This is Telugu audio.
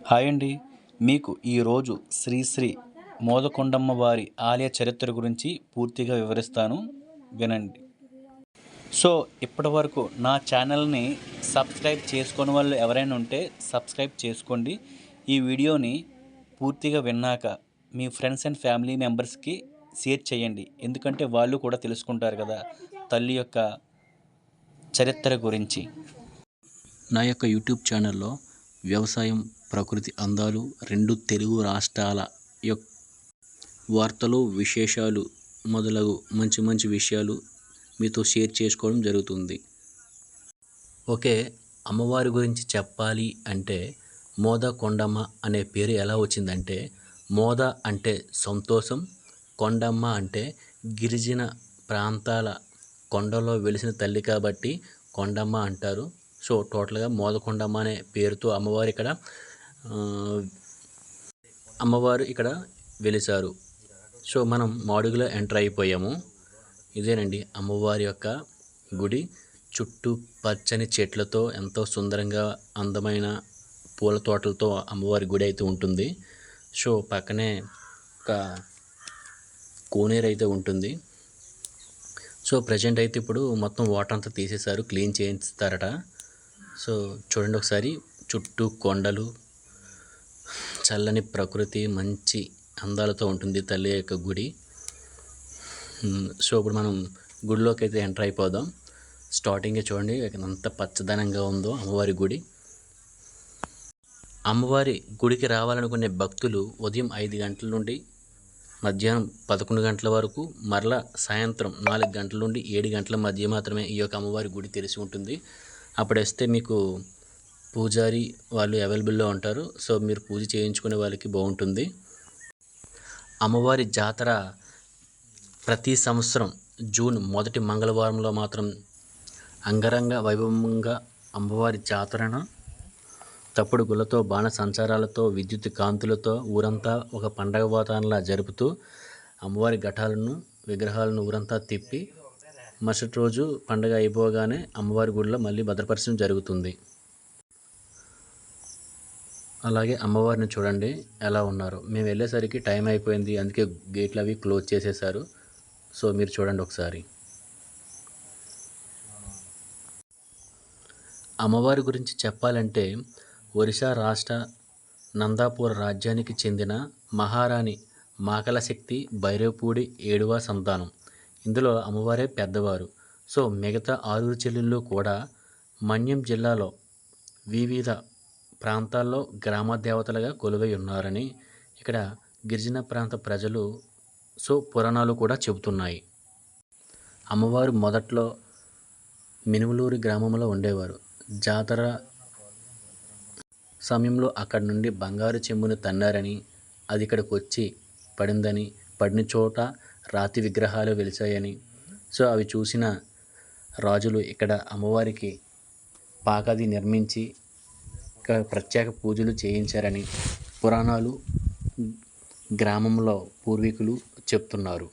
హాయ్ అండి. మీకు ఈరోజు శ్రీ శ్రీ మోదకొండమ్మ వారి ఆలయ చరిత్ర గురించి పూర్తిగా వివరిస్తాను, వినండి. సో ఇప్పటి వరకు నా ఛానల్ని సబ్స్క్రైబ్ చేసుకుని వాళ్ళు ఎవరైనా ఉంటే సబ్స్క్రైబ్ చేసుకోండి. ఈ వీడియోని పూర్తిగా విన్నాక మీ ఫ్రెండ్స్ అండ్ ఫ్యామిలీ మెంబర్స్కి షేర్ చేయండి, ఎందుకంటే వాళ్ళు కూడా తెలుసుకుంటారు కదా తల్లి యొక్క చరిత్ర గురించి. నా యొక్క యూట్యూబ్ ఛానల్లో వ్యవసాయం, ప్రకృతి అందాలు, రెండు తెలుగు రాష్ట్రాల యొక్క వార్తలు, విశేషాలు మొదలగు మంచి మంచి విషయాలు మీతో షేర్ చేసుకోవడం జరుగుతుంది. ఓకే, అమ్మవారి గురించి చెప్పాలి అంటే మోద కొండమ్మ అనే పేరు ఎలా వచ్చిందంటే, మోద అంటే సంతోషం, కొండమ్మ అంటే గిరిజన ప్రాంతాల కొండలో వెలిసిన తల్లి కాబట్టి కొండమ్మ అంటారు. సో టోటల్గా మోదకొండమ్మ అనే పేరుతో అమ్మవారు ఇక్కడ వెలిసారు. సో మనం మాడుగులో ఎంటర్ అయిపోయాము. ఇదేనండి అమ్మవారి యొక్క గుడి. చుట్టూ పచ్చని చెట్లతో ఎంతో సుందరంగా అందమైన పూల తోటలతో అమ్మవారి గుడి అయితే ఉంటుంది. సో పక్కనే ఒక కోనేరు అయితే ఉంటుంది. సో ప్రజెంట్ అయితే ఇప్పుడు మొత్తం వాటర్ అంతా తీసేశారు, క్లీన్ చేయిస్తారట. సో చూడండి ఒకసారి, చుట్టూ కొండలు, చల్లని ప్రకృతి, మంచి అందాలతో ఉంటుంది తల్లి యొక్క గుడి. సో ఇప్పుడు మనం గుడిలోకి అయితే ఎంటర్ అయిపోదాం. స్టార్టింగే చూడండి ఎంత పచ్చదనంగా ఉందో అమ్మవారి గుడి. అమ్మవారి గుడికి రావాలనుకునే భక్తులు ఉదయం 5 గంటల నుండి మధ్యాహ్నం 11 గంటల వరకు, మరలా సాయంత్రం 4 గంటల నుండి 7 గంటల మధ్య మాత్రమే ఈ యొక్క అమ్మవారి గుడి తెరిచి ఉంటుంది. అప్పుడు వస్తే మీకు పూజారి వాళ్ళు అవైలబుల్లో ఉంటారు. సో మీరు పూజ చేయించుకునే వాళ్ళకి బాగుంటుంది. అమ్మవారి జాతర ప్రతి సంవత్సరం జూన్ మొదటి మంగళవారంలో మాత్రం అంగరంగ వైభవంగా అమ్మవారి జాతరను తప్పుడు గుళ్ళతో, బాణ సంచారాలతో, విద్యుత్ కాంతులతో ఊరంతా ఒక పండగ వాతావరణంలా జరుపుతూ అమ్మవారి ఘటాలను, విగ్రహాలను ఊరంతా తిప్పి మరుసటి రోజు పండగ అయిపోగానే అమ్మవారి గుడిలో మళ్ళీ భద్రపరచడం జరుగుతుంది. అలాగే అమ్మవారిని చూడండి ఎలా ఉన్నారు. మేము వెళ్ళేసరికి టైం అయిపోయింది, అందుకే గేట్లు అవి క్లోజ్ చేసేసారు. సో మీరు చూడండి ఒకసారి. అమ్మవారి గురించి చెప్పాలంటే, ఒరిస్సా రాష్ట్ర నందాపూర్ రాజ్యానికి చెందిన మహారాణి మాకలశక్తి భైరవపూడి 7వ సంతానం. ఇందులో అమ్మవారే పెద్దవారు. సో మిగతా 6 చెల్లెళ్ళు కూడా మన్యం జిల్లాలో వివిధ ప్రాంతాల్లో గ్రామ దేవతలుగా కొలువై ఉన్నారని ఇక్కడ గిరిజన ప్రాంత ప్రజలు పురాణాలు కూడా చెబుతున్నాయి. అమ్మవారు మొదట్లో మినుములూరు గ్రామంలో ఉండేవారు. జాతర సమయంలో అక్కడి నుండి బంగారు చెంబును తన్నారని, అది ఇక్కడికి వచ్చి పడిందని, పడిన చోట రాతి విగ్రహాలు వెలిసాయని, సో అవి చూసిన రాజులు ఇక్కడ అమ్మవారికి పాకది నిర్మించి ఇక్కడ ప్రత్యేక పూజలు చేయించారని పురాణాలు గ్రామంలో పూర్వీకులు చెప్తున్నారు.